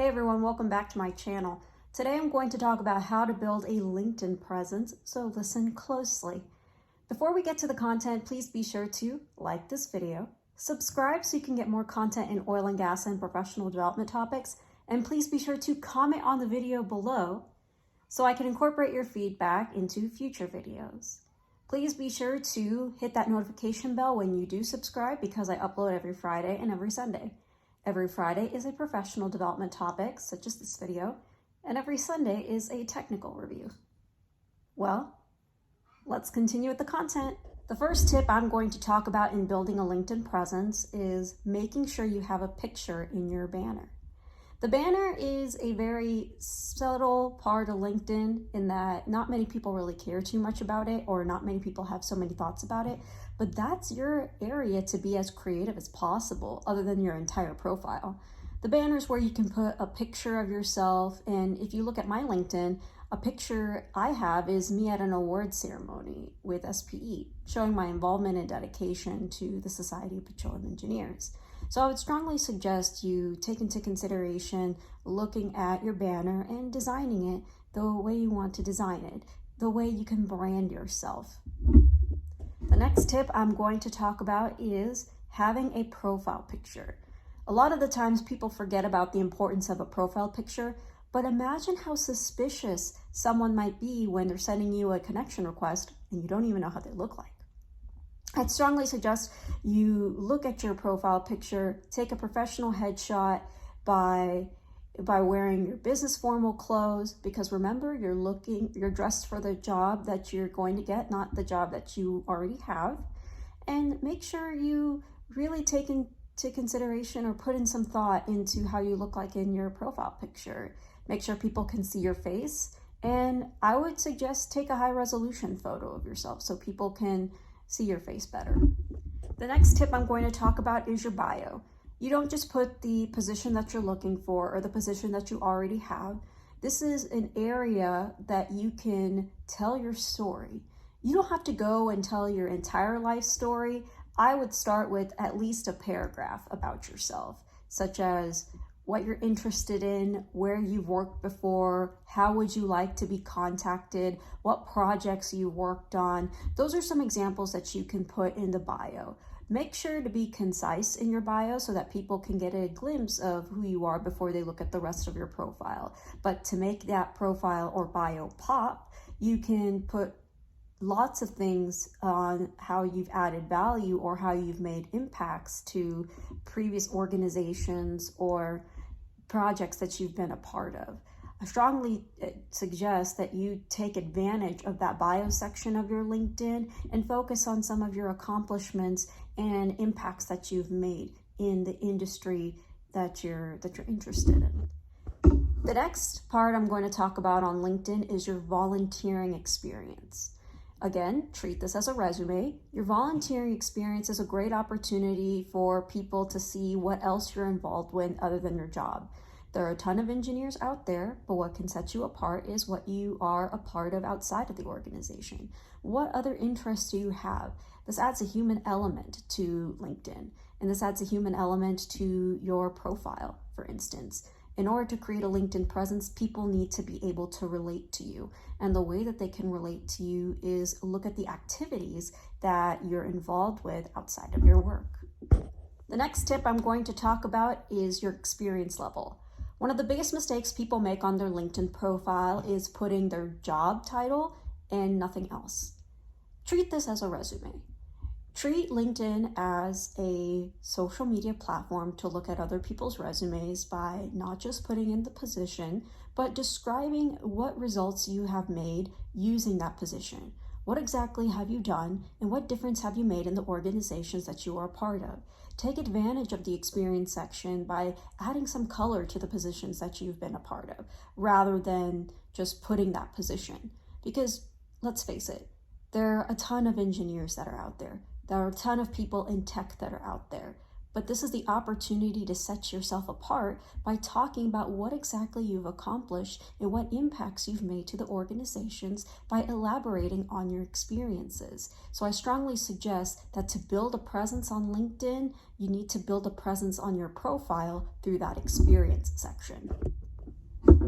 Hey everyone, welcome back to my channel. Today I'm going to talk about how to build a LinkedIn presence, so listen closely. Before we get to the content, please be sure to like this video, subscribe so you can get more content in oil and gas and professional development topics, and please be sure to comment on the video below so I can incorporate your feedback into future videos. Please be sure to hit that notification bell when you do subscribe because I upload every Friday and every Sunday. Every Friday is a professional development topic, such as this video, and every Sunday is a technical review. Well, let's continue with the content. The first tip I'm going to talk about in building a LinkedIn presence is making sure you have a picture in your banner. The banner is a very subtle part of LinkedIn in that not many people really care too much about it, or not many people have so many thoughts about it, but that's your area to be as creative as possible other than your entire profile. The banner is where you can put a picture of yourself, and if you look at my LinkedIn, a picture I have is me at an award ceremony with SPE, showing my involvement and dedication to the Society of Petroleum Engineers. So I would strongly suggest you take into consideration looking at your banner and designing it the way you want to design it, the way you can brand yourself. The next tip I'm going to talk about is having a profile picture. A lot of the times people forget about the importance of a profile picture, but imagine how suspicious someone might be when they're sending you a connection request and you don't even know how they look like. I'd strongly suggest you look at your profile picture, take a professional headshot by wearing your business formal clothes, because remember, you're dressed for the job that you're going to get, not the job that you already have. And make sure you really take into consideration or put in some thought into how you look like in your profile picture. Make sure people can see your face. And I would suggest take a high resolution photo of yourself so people can see your face better. The next tip I'm going to talk about is your bio. You don't just put the position that you're looking for or the position that you already have. This is an area that you can tell your story. You don't have to go and tell your entire life story. I would start with at least a paragraph about yourself, such as what you're interested in, where you've worked before, how would you like to be contacted, what projects you worked on. Those are some examples that you can put in the bio. Make sure to be concise in your bio so that people can get a glimpse of who you are before they look at the rest of your profile. But to make that profile or bio pop, you can put lots of things on how you've added value or how you've made impacts to previous organizations or projects that you've been a part of. I strongly suggest that you take advantage of that bio section of your LinkedIn and focus on some of your accomplishments and impacts that you've made in the industry that you're interested in. The next part I'm going to talk about on LinkedIn is your volunteering experience. Again, treat this as a resume. Your volunteering experience is a great opportunity for people to see what else you're involved with other than your job. There are a ton of engineers out there, but what can set you apart is what you are a part of outside of the organization. What other interests do you have? This adds a human element to LinkedIn, and this adds a human element to your profile, for instance. In order to create a LinkedIn presence, people need to be able to relate to you. And the way that they can relate to you is look at the activities that you're involved with outside of your work. The next tip I'm going to talk about is your experience level. One of the biggest mistakes people make on their LinkedIn profile is putting their job title and nothing else. Treat this as a resume. Treat LinkedIn as a social media platform to look at other people's resumes by not just putting in the position, but describing what results you have made using that position. What exactly have you done and what difference have you made in the organizations that you are a part of? Take advantage of the experience section by adding some color to the positions that you've been a part of, rather than just putting that position. Because let's face it, there are a ton of engineers that are out there. There are a ton of people in tech that are out there. But this is the opportunity to set yourself apart by talking about what exactly you've accomplished and what impacts you've made to the organizations by elaborating on your experiences. So I strongly suggest that to build a presence on LinkedIn, you need to build a presence on your profile through that experience section.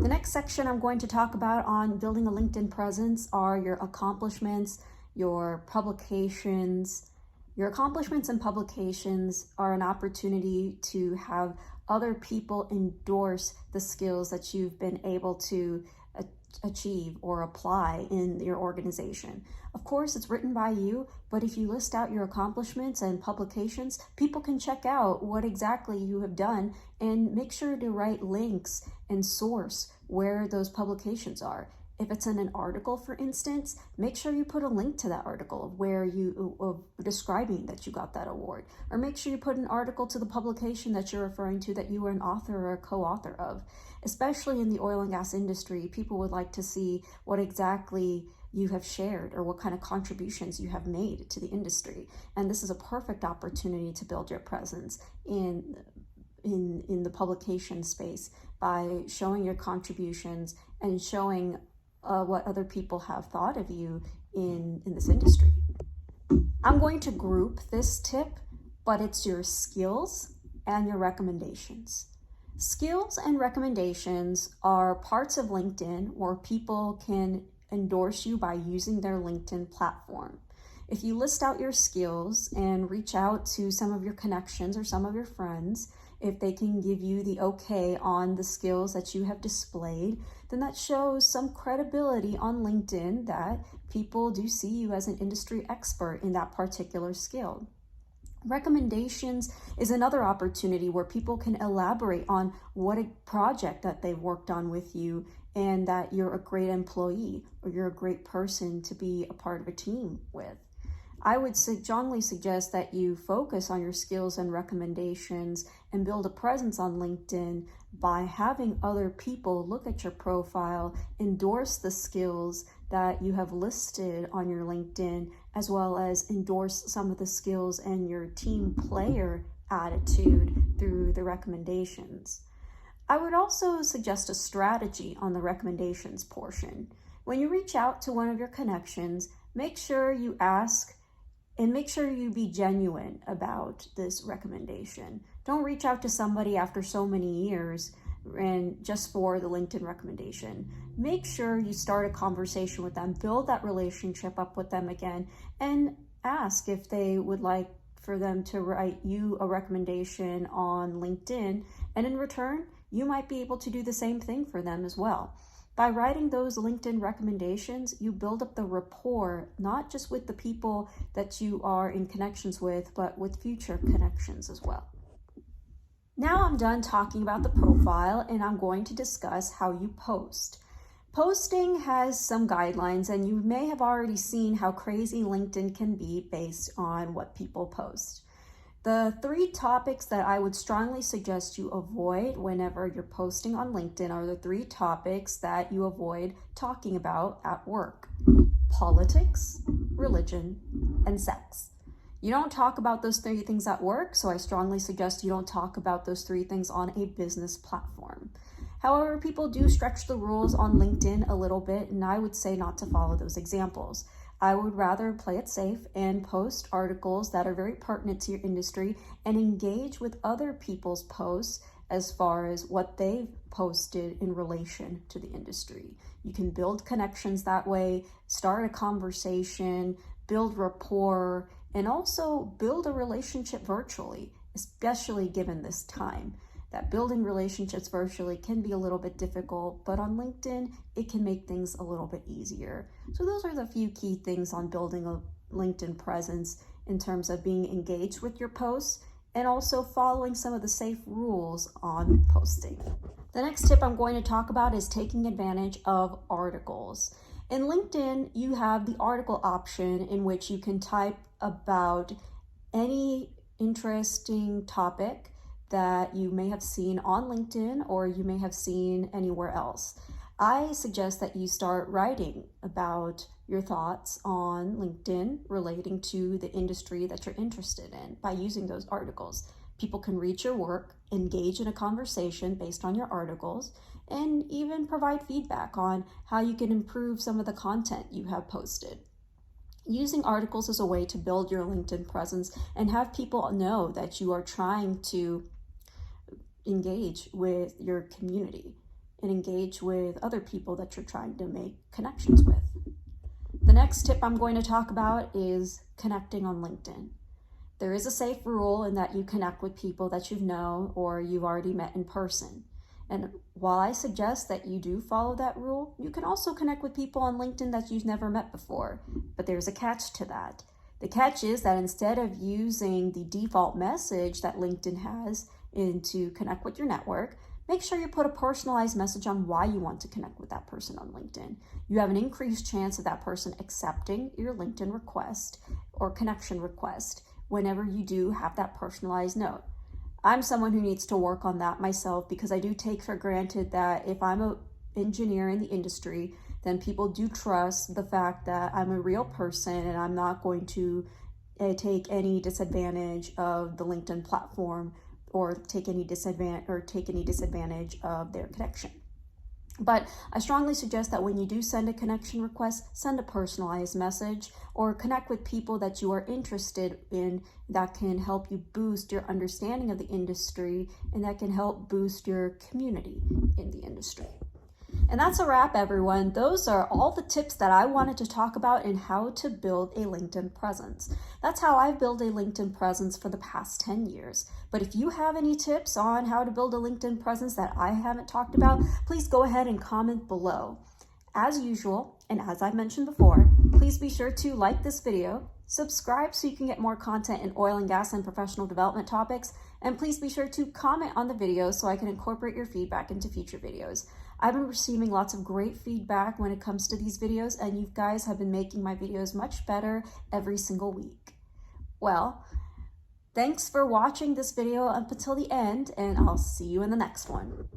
The next section I'm going to talk about on building a LinkedIn presence are your accomplishments, your publications. Your accomplishments and publications are an opportunity to have other people endorse the skills that you've been able to achieve or apply in your organization. Of course, it's written by you, but if you list out your accomplishments and publications, people can check out what exactly you have done and make sure to write links and source where those publications are. If it's in an article, for instance, make sure you put a link to that article of where of describing that you got that award, or make sure you put an article to the publication that you're referring to that you were an author or a co-author of. Especially in the oil and gas industry, people would like to see what exactly you have shared or what kind of contributions you have made to the industry. And this is a perfect opportunity to build your presence in the publication space by showing your contributions and showing what other people have thought of you in this industry. I'm going to group this tip, but it's your skills and your recommendations. Skills and recommendations are parts of LinkedIn where people can endorse you by using their LinkedIn platform. If you list out your skills and reach out to some of your connections or some of your friends, if they can give you the okay on the skills that you have displayed, then that shows some credibility on LinkedIn that people do see you as an industry expert in that particular skill. Recommendations is another opportunity where people can elaborate on what a project that they've worked on with you and that you're a great employee or you're a great person to be a part of a team with. I would strongly suggest that you focus on your skills and recommendations and build a presence on LinkedIn by having other people look at your profile, endorse the skills that you have listed on your LinkedIn, as well as endorse some of the skills and your team player attitude through the recommendations. I would also suggest a strategy on the recommendations portion. When you reach out to one of your connections, make sure you ask and make sure you be genuine about this recommendation. Don't reach out to somebody after so many years and just for the LinkedIn recommendation. Make sure you start a conversation with them, build that relationship up with them again, and ask if they would like for them to write you a recommendation on LinkedIn. And in return, you might be able to do the same thing for them as well. By writing those LinkedIn recommendations, you build up the rapport, not just with the people that you are in connections with, but with future connections as well. Now I'm done talking about the profile and I'm going to discuss how you post. Posting has some guidelines and you may have already seen how crazy LinkedIn can be based on what people post. The 3 topics that I would strongly suggest you avoid whenever you're posting on LinkedIn are the 3 topics that you avoid talking about at work: politics, religion, and sex. You don't talk about those 3 things at work, so I strongly suggest you don't talk about those 3 things on a business platform. However, people do stretch the rules on LinkedIn a little bit, and I would say not to follow those examples. I would rather play it safe and post articles that are very pertinent to your industry and engage with other people's posts as far as what they've posted in relation to the industry. You can build connections that way, start a conversation, build rapport, and also build a relationship virtually, especially given this time. That building relationships virtually can be a little bit difficult, but on LinkedIn, it can make things a little bit easier. So those are the few key things on building a LinkedIn presence in terms of being engaged with your posts and also following some of the safe rules on posting. The next tip I'm going to talk about is taking advantage of articles. In LinkedIn, you have the article option in which you can type about any interesting topic that you may have seen on LinkedIn or you may have seen anywhere else. I suggest that you start writing about your thoughts on LinkedIn relating to the industry that you're interested in by using those articles. People can read your work, engage in a conversation based on your articles, and even provide feedback on how you can improve some of the content you have posted. Using articles is a way to build your LinkedIn presence and have people know that you are trying to engage with your community and engage with other people that you're trying to make connections with. The next tip I'm going to talk about is connecting on LinkedIn. There is a safe rule in that you connect with people that you know or you've already met in person. And while I suggest that you do follow that rule, you can also connect with people on LinkedIn that you've never met before. But there's a catch to that. The catch is that instead of using the default message that LinkedIn has to connect with your network, make sure you put a personalized message on why you want to connect with that person on LinkedIn. You have an increased chance of that person accepting your LinkedIn request or connection request whenever you do have that personalized note. I'm someone who needs to work on that myself because I do take for granted that if I'm an engineer in the industry, then people do trust the fact that I'm a real person and I'm not going to take any disadvantage of the LinkedIn platform or take any disadvantage of their connection. But I strongly suggest that when you do send a connection request, send a personalized message or connect with people that you are interested in that can help you boost your understanding of the industry and that can help boost your community in the industry. And that's a wrap, everyone. Those are all the tips that I wanted to talk about in how to build a LinkedIn presence. That's how I've built a LinkedIn presence for the past 10 years. But if you have any tips on how to build a LinkedIn presence that I haven't talked about, please go ahead and comment below. As usual, and as I've mentioned before, please be sure to like this video, subscribe so you can get more content in oil and gas and professional development topics, and please be sure to comment on the video so I can incorporate your feedback into future videos. I've been receiving lots of great feedback when it comes to these videos, and you guys have been making my videos much better every single week. Well, thanks for watching this video up until the end, and I'll see you in the next one.